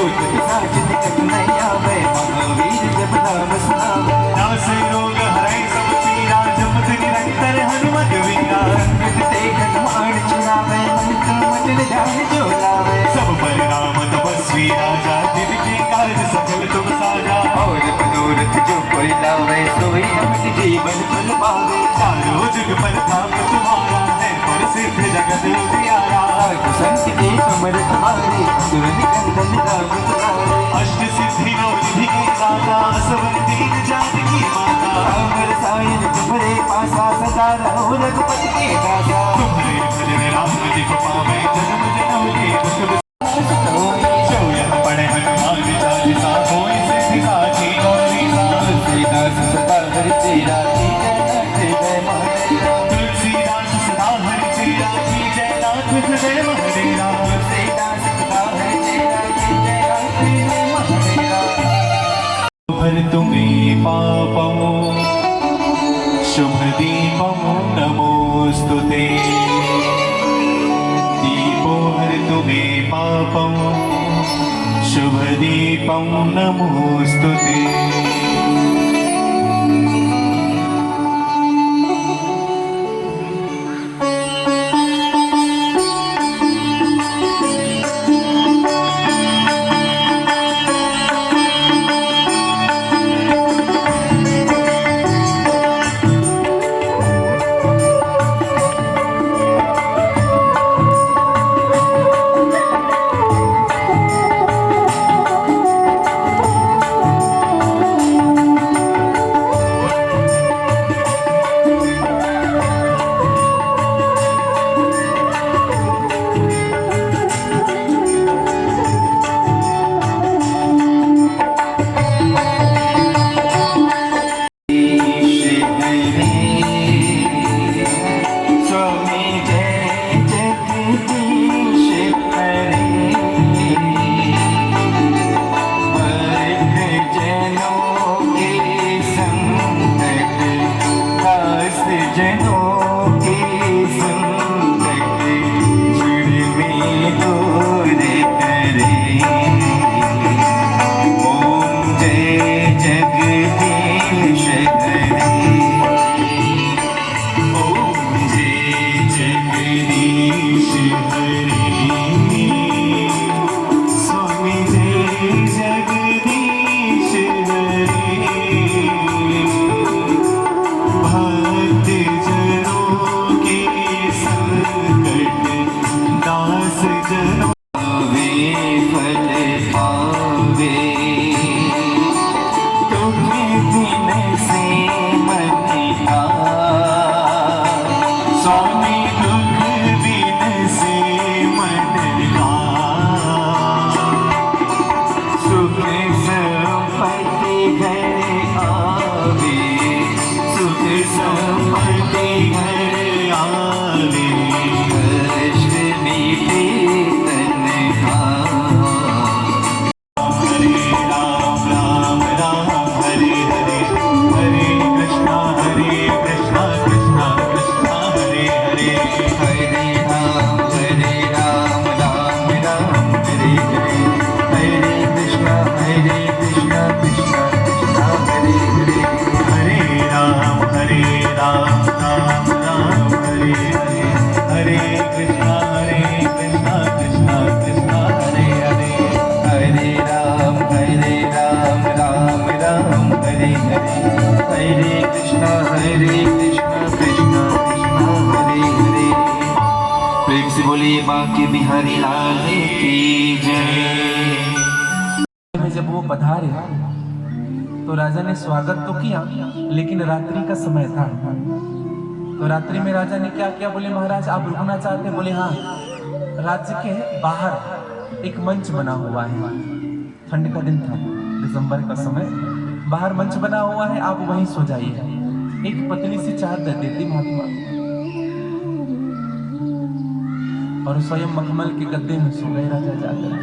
सोचत साच निकट नहीं आवे, महावीर जब नाम सुनावे। नासे रोग हरै सब पीरा, जपत निरंतर हनुमत वीरा। संकट ते हनुमान छुड़ावे, मन तन मन ध्यान जो लावे। सब पर राम तपस्वी राजा, जिनके काज सकल तुम साजा। और मनोरथ जो कोई लावे, सोई अमित जीवन फल पावे। चारों जुग परताप तुम्हारा है, प्रसिद्ध जगत उजियारा। साधु संत के कमर तुम्हारे, सुर निकंदन राम तुम्हारे। अष्ट सिद्धि नौ निधि के दाता, असवर दीन जानकी माता। राम रसायन तुम्हारे पासा, सदा रहो रघुपति के दासा। तुम्हारे भजन राम जी को पावे, जन्म जन्म के दुख जो यह पढ़े हनुमान चालीसा, होय सिद्धि साखी गौरीसा। तुलसीदास सदा हरि तेरा, जय महादेवा। तुलसीदास सदा हरि तेरा, जय नाथ हृदय महादेवा। तुलसीदास सदा हरि तेरा, जय महादेवा। भर तुम्हें पापमो, शुभ दीपमो नमोस्तुते। दीपो हर तुम्हें पापमो, शुभ दीपम नमोस्तुते। बोलिए बांके बिहारी लाल की जय। जब वो पधारे तो राजा ने स्वागत तो किया, लेकिन रात्रि का समय था। तो रात्रि में राजा ने क्या किया? बोले महाराज आप रुकना चाहते हैं? बोले हाँ। राज्य के बाहर एक मंच बना हुआ है, ठंड का दिन था, दिसंबर का समय, बाहर मंच बना हुआ है, आप वहीं सो जाइए। एक पतली सी चादर देती महात्मा और स्वयं मखमल के गद्दे में सो गए राजा जाकर।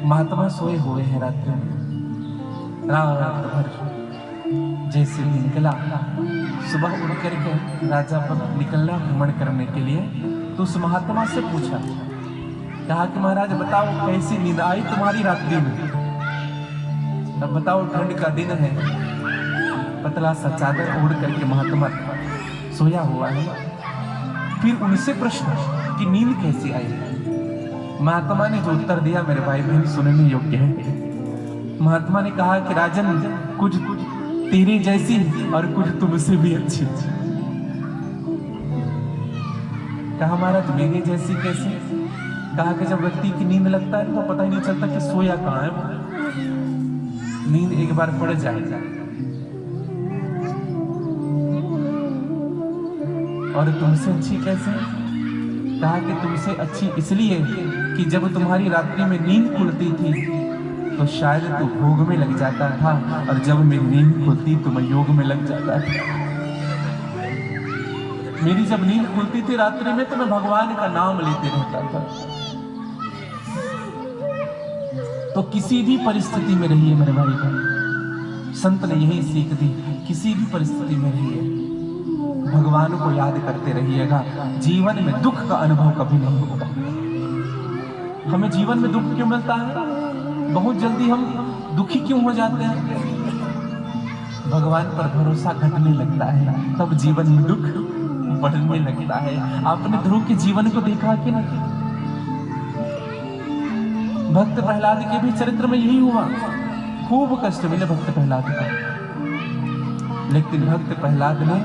महात्मा सोए हुए हैं रात्रि में। रात भर जैसे ही निकला, सुबह उठ करके राजा पर निकलना भ्रमण करने के लिए, तो उस महात्मा से पूछा कहा कि महाराज बताओ कैसी नींद आई तुम्हारी रात्रि में। अब बताओ ठंड का दिन है, पतला सा चादर ओढ़ करके महात्मा सोया हुआ है। फिर उनसे प्रश्न कि नींद कैसी आई। महात्मा ने जो उत्तर दिया मेरे भाई बहन सुनने योग्य है। महात्मा ने कहा कि राजन कुछ तेरी जैसी और कुछ तुमसे भी अच्छी। कहा महाराज मेरी जैसी कैसे। कहा कि जब व्यक्ति की नींद लगता है तो पता ही नहीं चलता कि सोया कहाँ है। नींद एक बार पड़ जाएगा। और तुमसे अच्छी कैसे। कहा कि तुमसे अच्छी इसलिए कि जब तुम्हारी रात्रि में नींद खुलती थी तो शायद तू भोग में लग जाता था, और जब मेरी नींद खुलती तो मैं योग में लग जाता था। मेरी जब नींद खुलती थी रात्रि में तो मैं भगवान का नाम लेते रहता था। तो किसी भी परिस्थिति में रहिए मेरे भाई बहन, संत ने यही सीख दी, किसी भी परिस्थिति में रहिए भगवान को याद करते रहिएगा। जीवन में दुख का अनुभव कभी नहीं होगा। हमें जीवन में दुख क्यों मिलता है, बहुत जल्दी हम दुखी क्यों हो जाते हैं। भगवान पर भरोसा घटने लगता है, तब जीवन में दुख बढ़ने लगता है। आपने ध्रुव के जीवन को देखा कि नहीं। भक्त प्रहलाद के भी चरित्र में यही हुआ। खूब कष्ट मिले भक्त प्रहलाद को, लेकिन भक्त प्रहलाद ने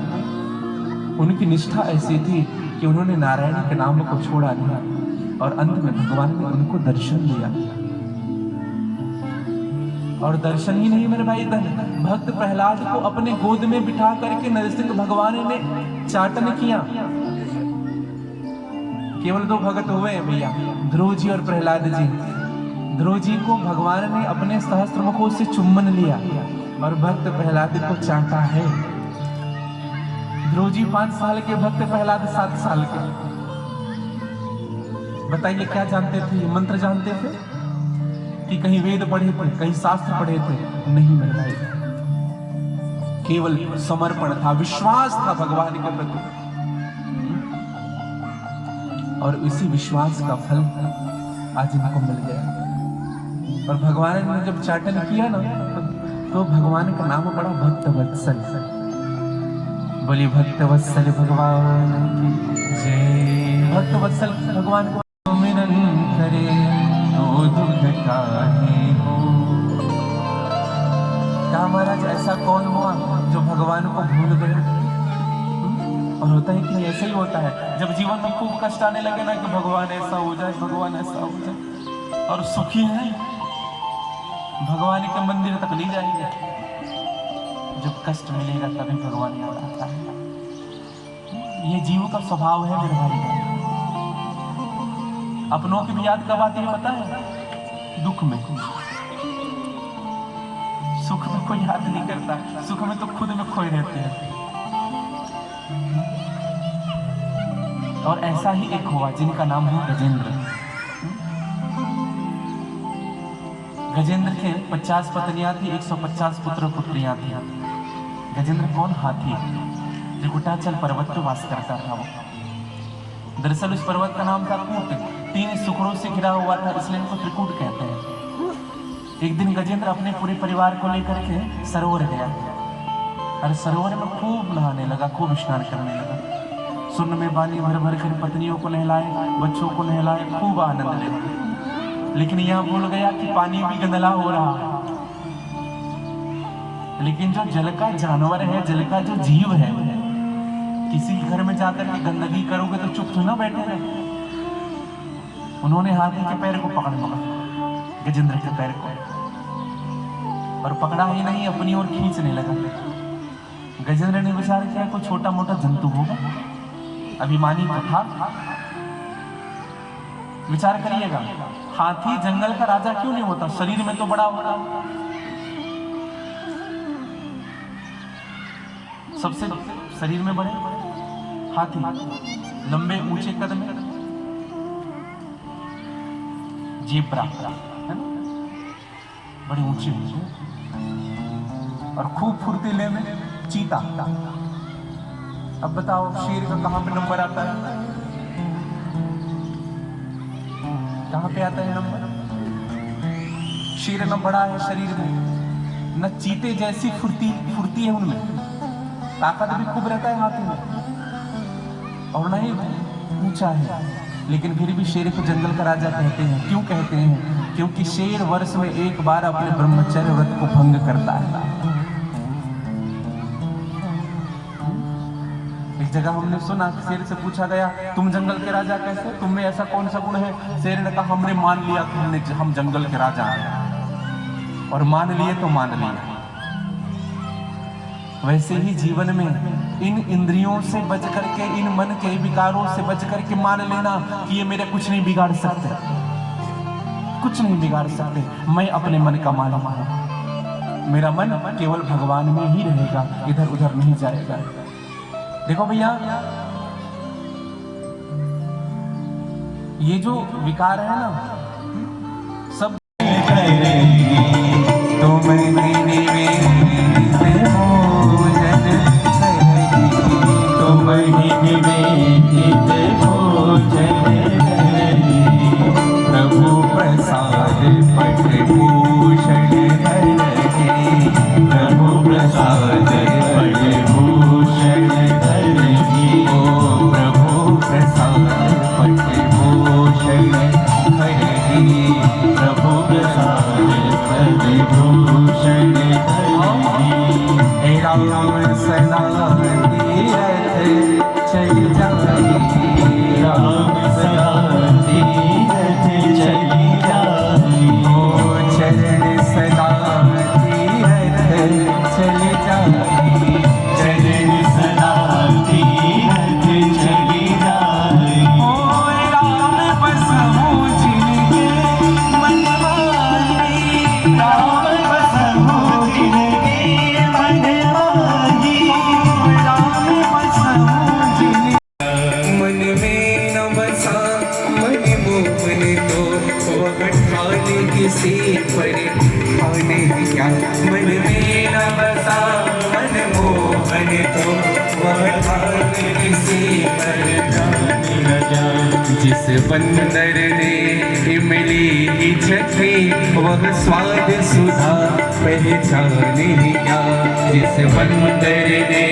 उनकी निष्ठा ऐसी थी कि उन्होंने नारायण के नाम को छोड़ा नहीं, और अंत में भगवान ने उनको दर्शन दिया। और दर्शन ही नहीं मेरे भाई बहन, भक्त प्रहलाद को अपने गोद में बिठा करके नरसिंह भगवान ने चाटन किया। केवल दो भगत हुए भैया, ध्रुव जी और प्रहलाद जी। ध्रुव जी को भगवान ने अपने सहस्त्र मुखों से चुम्बन लिया और भक्त प्रहलाद को चाटा है। ध्रुव जी 5 साल के, भक्त प्रहलाद 7 साल के। बताइए क्या जानते थे, मंत्र जानते थे कि कहीं वेद पढ़े थे, कहीं शास्त्र पढ़े थे? नहीं मेरे भाई, केवल समर्पण था, विश्वास था भगवान के प्रति, और इसी विश्वास का फल आज इनको मिल गया। और भगवान ने जब चाटन किया ना, तो भगवान का नाम पड़ा भक्त वत्सल। बोली भक्त वत्सल भगवान की जय। भक्त वत्सल भगवान को मिलन करे तो दुख काहे हो। क्या महाराज ऐसा कौन हुआ जो भगवान को भूल गया। और होता है कि ऐसा ही होता है, जब जीवन में खूब कष्ट आने लगे ना कि भगवान ऐसा हो जाए, भगवान ऐसा हो जाए, और सुखी है भगवान के मंदिर तक नहीं जाएंगे। जब कष्ट मिलेगा तभी भगवान याद आता है। ये जीव का स्वभाव है मेरे भाई। अपनों की भी याद कब आती है पता है? दुख में। सुख में कोई याद नहीं करता, सुख में तो खुद में खोए रहते हैं। और ऐसा ही एक हुआ जिनका नाम है गजेंद्र। गजेंद्र के 50 पत्नियां थी, 150 पुत्र पुत्रियां थी। गजेंद्र कौन? हाथी। त्रिकुटाचल पर्वत पर वास करता था वो। दरअसल उस पर्वत का नाम था कूट। 3 सुखड़ों से घिरा हुआ था, इसलिए इनको त्रिकूट कहते हैं। एक दिन गजेंद्र अपने पूरे परिवार को लेकर के सरोवर गया, और सरोवर में खूब नहाने लगा, खूब स्नान करने लगा। सुन्न में पानी भर भर कर पत्नियों को नहलाए, बच्चों को नहलाए, खूब आनंद ले। लेकिन यहाँ भूल गया कि पानी भी गंदला हो रहा है। लेकिन जो जल का जानवर है, जल का जो जीव है, किसी घर में जाकर के गंदगी करोगे तो चुप तो ना बैठे रहे। उन्होंने हाथी के पैर को पकड़ लिया, गजेंद्र के पैर को, और पकड़ा ही नहीं, अपनी ओर खींचने लगा। गजेंद्र ने विचार किया कोई छोटा मोटा जंतु होगा, अभिमानी तो था। विचार करिएगा, हाथी जंगल का राजा क्यों नहीं होता? शरीर में तो बड़ा होता, सबसे शरीर में बड़े हाथी, लंबे ऊंचे कदम, जेब्रा है ना, बड़े ऊंचे ऊंचे, और खूब फुर्तीले में चीता। अब बताओ शेर का कहां पे नंबर आता है? कहाँ पे आता है नंबर? शेर न बड़ा है शरीर में, न चीते जैसी फुर्ती है उनमें, ताकत भी खूब रहता है हाथों में, और न ही ऊंचा है, लेकिन फिर भी शेर को जंगल का राजा कहते हैं। क्यों कहते हैं? क्योंकि शेर वर्ष में एक बार अपने ब्रह्मचर्य व्रत को भंग करता है। एक जगह हमने सुना, शेर से पूछा गया, तुम जंगल के राजा कैसे, तुम में ऐसा कौन सा गुण है? शेर ने कहा, हमने मान लिया कि हम जंगल के राजा हैं, और मान लिए तो मान लिया। वैसे ही जीवन में इन इंद्रियों से बच करके, इन मन के विकारों से बच करके मान लेना कि ये मेरे कुछ नहीं बिगाड़ सकते, कुछ नहीं बिगाड़ सकते। मैं अपने मन का मालिक हूं, मेरा मन केवल भगवान में ही रहेगा, इधर उधर नहीं जाएगा। देखो भैया, ये जो विकार है ना, सब तो प्रभु प्रसाद पट भूषण धरहि, प्रभु प्रसाद पट भूषण धरहि, ओ प्रभु प्रसाद पट भूषण धरहि, प्रभु प्रसाद पट भूषण धरहि। राम सदा तीरथ चल जाई, राम सदा तीरथ चली जाई, ओ चरण सदा तीरथ चली जाई, चरण सदा तीरथ चली जाई, ओ राम बसहु जिनके मन माही, राम बसहु जिनके मन माही, राम बसहु जिनके मन में न बसा मन मोहन तो वह ठाने किसी पर ठाने क्या। मन में न बसा मन मोहन तो वह ठाने किसी पर ठाने न क्या। जिस बंदर ने इमली की चखी वह स्वाद सुधा पहचाने क्या। जिस बंदर ने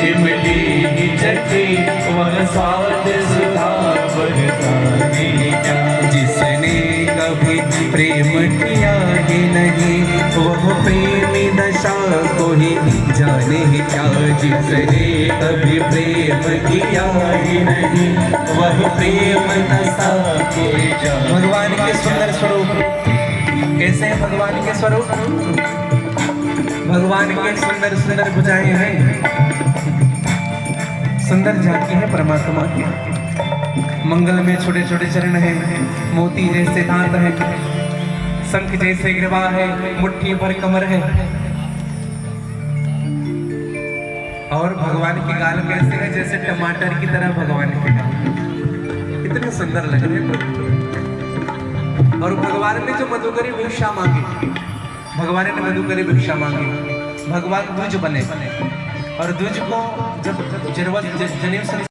इमली की चखी वह स्वाद सुधा पहचाने क्या। जिसने कभी प्रेम किया ही नहीं वह प्रेमी दशा को ही जाने क्या। जिसने कभी प्रेम किया ही नहीं वह प्रेम दशा को जाने। भगवान के सुंदर स्वरूप कैसे हैं? भगवान के स्वरूप, भगवान के सुंदर सुंदर भुजाएं हैं, सुंदर झांकी है परमात्मा की। मंगल में छोटे छोटे चरण हैं, मोती जैसे दांत हैं, शंख जैसे ग्रीवा है, मुट्ठी भर कमर है, और भगवान की गाल कैसे है? जैसे टमाटर की तरह भगवान की गाल, इतने सुंदर लग रहे हैं। और भगवान ने जो मधुकरी भिक्षा मांगी, भगवान ने मधुकरी भिक्षा मांगी, भगवान द्विज बने, और द्विज को जब जनेऊ से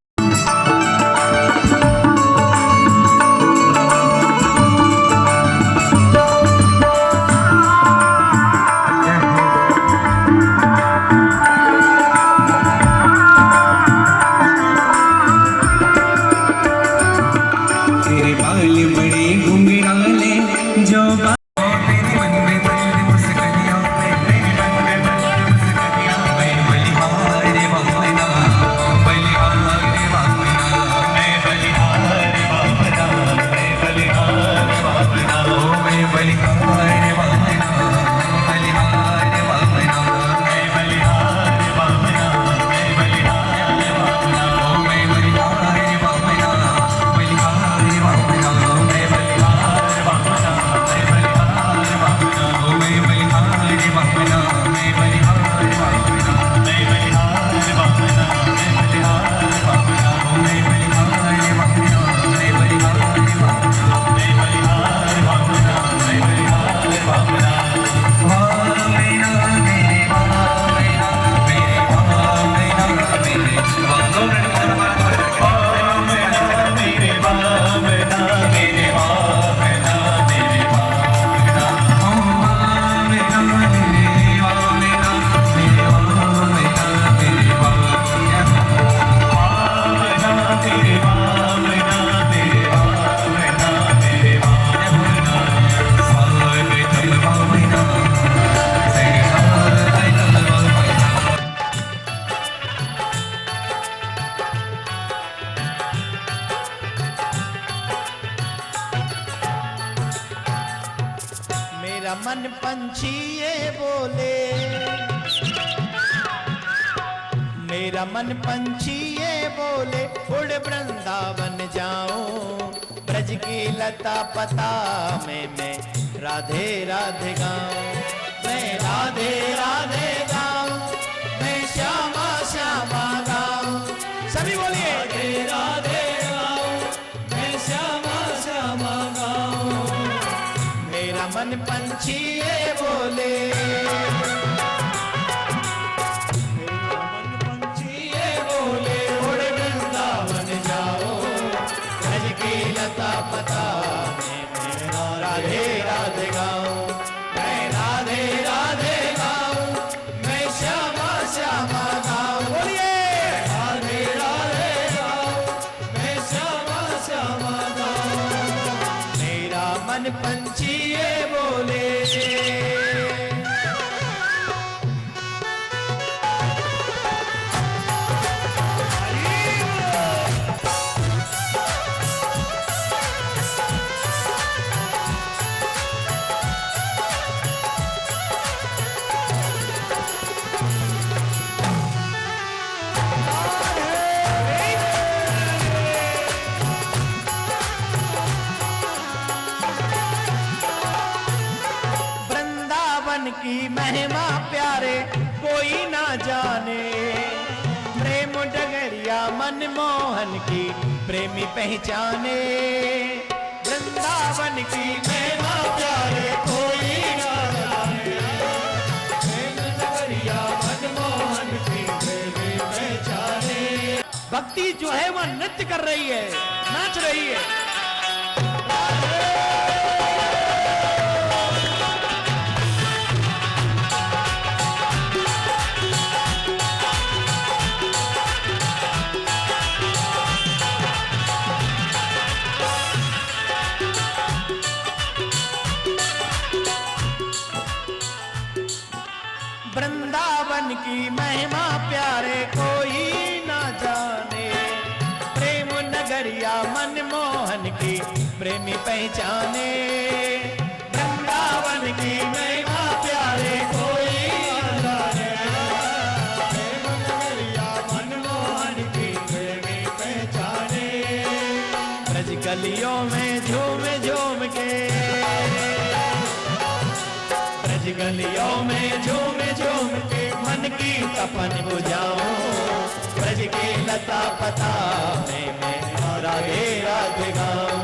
मेरा मन पंछी ये बोले, मेरा मन पंछी ये बोले, उड़ वृंदावन जाऊं, ब्रज की लता पता में मैं राधे राधे गाऊं, मैं राधे राधे गाऊं, मैं श्यामा श्यामा गाऊं। सभी बोलिए राधे राधे गाऊं, मैं श्यामा श्यामा गाऊं। मेरा मन पंछी ये बोले, लता पता में राधे राधे गाऊं, मैं राधे राधे गाऊं, मैं श्यामा श्यामा गाऊं। बोलिए राधे राधे गाऊं, मैं श्यामा श्यामा गाऊं। मेरा मन पंछी ये बोले, की महिमा प्यारे कोई ना जाने, प्रेम डगरिया मनमोहन की प्रेमी पहचाने। वृंदावन की महिमा प्यारे कोई ना जाने, प्रेम डगरिया मनमोहन की प्रेमी पहचाने। भक्ति जो है वह नृत्य कर रही है, नाच रही है। वृंदावन की महिमा प्यारे कोई ना जाने, प्रेम नगरिया मनमोहन की प्रेमी पहचाने। वृंदावन की महिमा प्यारे कोई ना जाने, प्रेम नगरिया मनमोहन की प्रेमी पहचाने। ब्रज गलियों में झूम झूम के, गलियों में झूम झूम के मन की तपन बुझाऊं, ब्रज की लता पता में मैं राधे राधे गाऊं।